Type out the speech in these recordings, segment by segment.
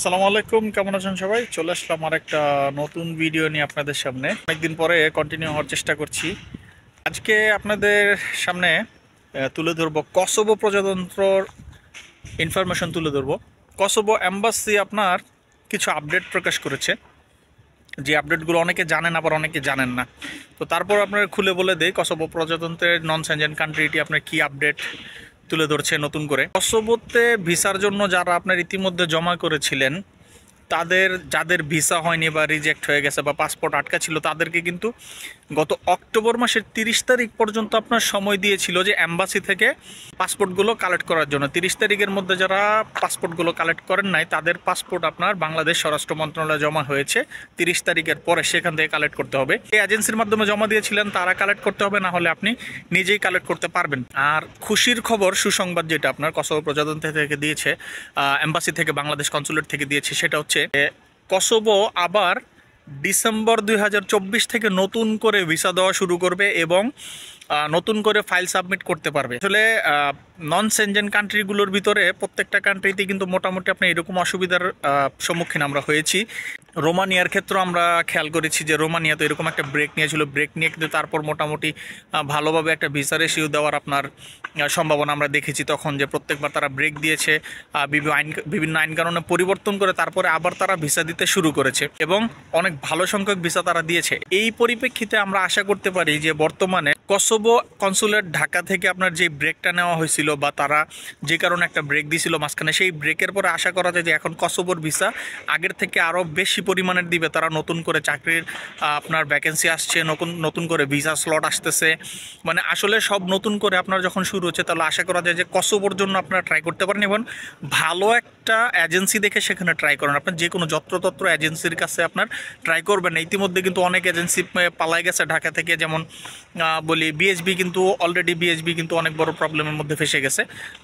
আসসালামু আলাইকুম, কেমন আছেন সবাই? চলে আসলাম আর একটা নতুন ভিডিও নিয়ে আপনাদের সামনে। অনেকদিন পরে কন্টিনিউ হওয়ার চেষ্টা করছি। আজকে আপনাদের সামনে তুলে ধরবো কসোভো প্রজাতন্ত্রর ইনফরমেশন তুলে ধরবো। কসোভো এম্বাসি আপনার কিছু আপডেট প্রকাশ করেছে, যে আপডেটগুলো অনেকে জানেন আবার অনেকে জানেন না। তো তারপর আপনার খুলে বলে দেই কসোভো প্রজাতন্ত্রের নন সেনজেন কান্ট্রিটি আপনার কি আপডেট তুলে ধরছে নতুন করে। কসোভোতে ভিসার জন্য যারা আপনার ইতিমধ্যে জমা করেছিলেন, যাদের ভিসা হয়নি বা রিজেক্ট হয়ে গেছে বা পাসপোর্ট আটকা ছিল, তাদেরকে কিন্তু গত অক্টোবর মাসের 30 তারিখ পর্যন্ত আপনার সময় দিয়েছিল যে অ্যাম্বাসি থেকে পাসপোর্টগুলো কালেক্ট করার জন্য। 30 তারিখের মধ্যে যারা পাসপোর্টগুলো কালেক্ট করেন নাই, তাদের পাসপোর্ট আপনার বাংলাদেশ স্বরাষ্ট্র মন্ত্রণালয়ে জমা হয়েছে। 30 তারিখের পরে সেখান থেকে কালেক্ট করতে হবে। এই এজেন্সির মাধ্যমে জমা দিয়েছিলেন, তারা কালেক্ট করতে হবে, না হলে আপনি নিজেই কালেক্ট করতে পারবেন। আর খুশির খবর, সুসংবাদ যেটা আপনার কসোভো প্রজাতন্ত্র থেকে দিয়েছে, এম্বাসি থেকে, বাংলাদেশ কনসুলেট থেকে দিয়েছে, সেটা হচ্ছে কসোভো আবার ডিসেম্বর 2024 থেকে নতুন করে ভিসা দেওয়া শুরু করবে এবং নতুন করে ফাইল সাবমিট করতে পারবে। আসলে নন সেনজেন কান্ট্রিগুলোর ভিতরে প্রত্যেকটা কান্ট্রিতে কিন্তু মোটামুটি আপনি এরকম অসুবিধার সম্মুখীন আমরা হয়েছি। রোমানিয়ার ক্ষেত্রে আমরা খেয়াল করেছি যে রোমানিয়া তো এরকম একটা ব্রেক নিয়েছিল, ব্রেক নিয়ে কিন্তু তারপর মোটামুটি ভালোভাবে একটা ভিসা রেশিও দেওয়ার আপনার সম্ভাবনা আমরা দেখেছি তখন, যে প্রত্যেকবার তারা ব্রেক দিয়েছে, বিভিন্ন আইন কানুনে পরিবর্তন করে তারপরে আবার তারা ভিসা দিতে শুরু করেছে এবং অনেক ভালো সংখ্যক ভিসা তারা দিয়েছে। এই পরিপ্রেক্ষিতে আমরা আশা করতে পারি যে বর্তমানে কসোভো কনসুলেট ঢাকা থেকে আপনার যে ব্রেকটা নেওয়া হয়েছিল বা তারা যে কারণে একটা ব্রেক দিয়েছিল মাঝখানে, সেই ব্রেকের পরে আশা করা যায় যে এখন কসোভোর ভিসা আগের থেকে আরও বেশি পরিমাণের দিবে। তারা নতুন করে চাকরির আপনার ভ্যাকেন্সি আসছে, নতুন করে ভিসা স্লট আসতেছে, মানে আসলে সব নতুন করে আপনার যখন শুরু হচ্ছে, তাহলে আশা করা যায় যে কসোভোর জন্য আপনারা ট্রাই করতে পারেন এবং ভালো একটা এজেন্সি দেখে সেখানে ট্রাই করেন। আপনার যে কোনো যত্রতত্র এজেন্সির কাছে আপনার ট্রাই করবেন না। ইতিমধ্যে কিন্তু অনেক এজেন্সি পালাই গেছে ঢাকা থেকে, যেমন বলি বিএসবি, কিন্তু অলরেডি বিএসবি কিন্তু অনেক বড় প্রবলেমের মধ্যে ফেসে গেছে।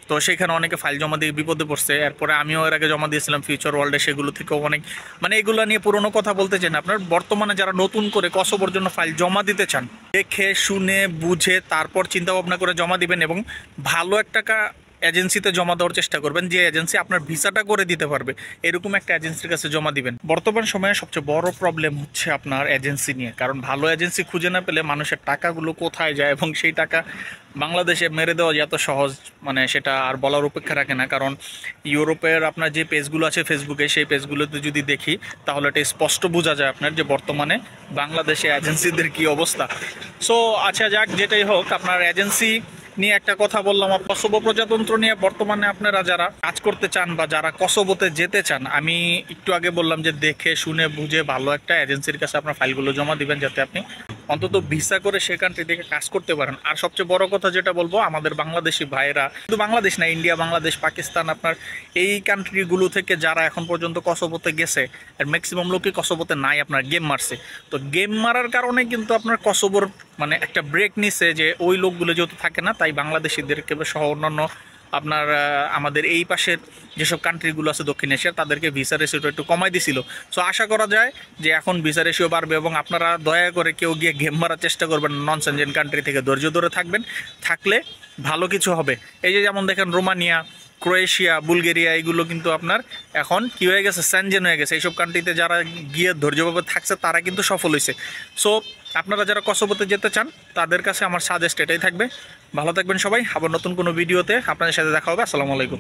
তো সেখানে অনেকে ফাইল জমা দিয়ে বিপদে পড়ছে। এরপরে আমিও এর আগে জমা দিয়েছিলাম ফিউচার ওয়ার্ল্ডে, সেগুলো থেকেও অনেক, মানে এগুলো নিয়ে পুরোনো কথা বলতে চান। আপনার বর্তমানে যারা নতুন করে কসোভোর জন্য ফাইল জমা দিতে চান, দেখে শুনে বুঝে তারপর চিন্তা ভাবনা করে জমা দিবেন এবং ভালো একটা এজেন্সিতে জমা দেওয়ার চেষ্টা করবেন, যে এজেন্সি আপনার ভিসাটা করে দিতে পারবে, এরকম একটা এজেন্সির কাছে জমা দিবেন। বর্তমান সময়ে সবচেয়ে বড় প্রবলেম হচ্ছে আপনার এজেন্সি নিয়ে, কারণ ভালো এজেন্সি খুঁজে না পেলে মানুষের টাকাগুলো কোথায় যায় এবং সেই টাকা বাংলাদেশে মেরে দেওয়া যে এত সহজ, মানে সেটা আর বলার অপেক্ষা রাখে না। কারণ ইউরোপের আপনার যে পেজগুলো আছে ফেসবুকে, সেই পেজগুলোতে যদি দেখি তাহলে এটা স্পষ্ট বোঝা যায় আপনার যে বর্তমানে বাংলাদেশে এজেন্সিদের কি অবস্থা। সো আচ্ছা যাক, যেটাই হোক, আপনার এজেন্সি নিয়ে একটা কথা বললাম। কসোভো প্রজাতন্ত্র নিয়ে বর্তমানে আপনারা যারা কাজ করতে চান বা যারা কসোভোতে যেতে চান, আমি একটু আগে বললাম যে দেখে শুনে বুঝে ভালো একটা এজেন্সির কাছে আপনার ফাইলগুলো জমা দিবেন, যাতে আপনি অন্তত ভিসা করে সে কান্ট্রি থেকে কাজ করতে পারেন। আর সবচেয়ে বড় কথা যেটা বলবো, আমাদের বাংলাদেশি ভাইয়েরা, শুধু বাংলাদেশ না, ইন্ডিয়া, বাংলাদেশ, পাকিস্তান, আপনার এই কান্ট্রিগুলো থেকে যারা এখন পর্যন্ত কসোভোতে গেছে, আর ম্যাক্সিমাম লোকই কসোভোতে নাই, আপনার গেম মারছে। তো গেম মারার কারণে কিন্তু আপনার কসোভোর মানে একটা ব্রেক নিছে, যে ওই লোকগুলো যেহেতু থাকে না, তাই বাংলাদেশিদেরকে সহ অন্যান্য আপনার আমাদের এই পাশের যেসব কান্ট্রিগুলো আছে দক্ষিণ এশিয়ার, তাদেরকে ভিসা রেশিওটা একটু কমাই দিছিল। সো আশা করা যায় যে এখন ভিসা রেশিও বাড়বে এবং আপনারা দয়া করে কেউ গিয়ে গেম মারার চেষ্টা করবেন নন সেনজেন কান্ট্রি থেকে, ধৈর্য ধরে থাকবেন, থাকলে ভালো কিছু হবে। এই যে যেমন দেখেন রোমানিয়া, ক্রোয়েশিয়া, বুলগেরিয়া, এগুলো কিন্তু আপনার এখন কি হয়ে গেছে, সেনজেন হয়ে গেছে। এইসব কান্ট্রিতে যারা গিয়ে ধৈর্যভাবে থাকছে তারা কিন্তু সফল হয়েছে। সো আপনারা যারা কসোভোতে যেতে চান, তাদের কাছে আমার সাজেস্ট এটাই থাকবে। ভালো থাকবেন সবাই, আবার নতুন কোনো ভিডিওতে আপনাদের সাথে দেখা হবে। আসসালামু আলাইকুম।